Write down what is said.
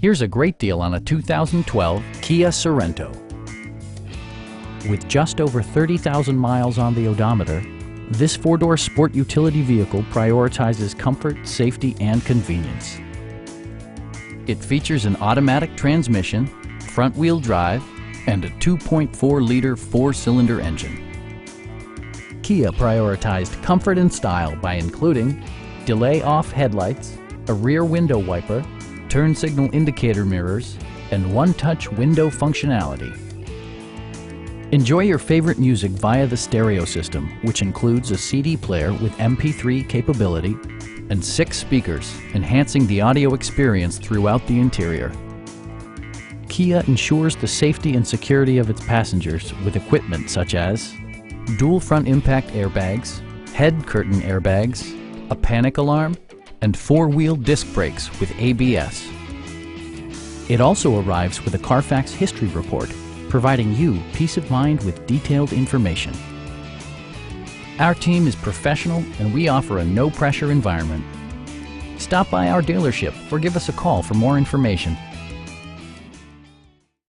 Here's a great deal on a 2012 Kia Sorento. With just over 30,000 miles on the odometer, this four-door sport utility vehicle prioritizes comfort, safety, and convenience. It features an automatic transmission, front-wheel drive, and a 2.4-liter four-cylinder engine. Kia prioritized comfort and style by including delay-off headlights, a rear window wiper, turn signal indicator mirrors, and one-touch window functionality. Enjoy your favorite music via the stereo system, which includes a CD player with MP3 capability and 6 speakers, enhancing the audio experience throughout the interior. Kia ensures the safety and security of its passengers with equipment such as dual front impact airbags, head curtain airbags, a panic alarm, and 4-wheel disc brakes with ABS. It also arrives with a Carfax history report, providing you peace of mind with detailed information. Our team is professional and we offer a no-pressure environment. Stop by our dealership or give us a call for more information.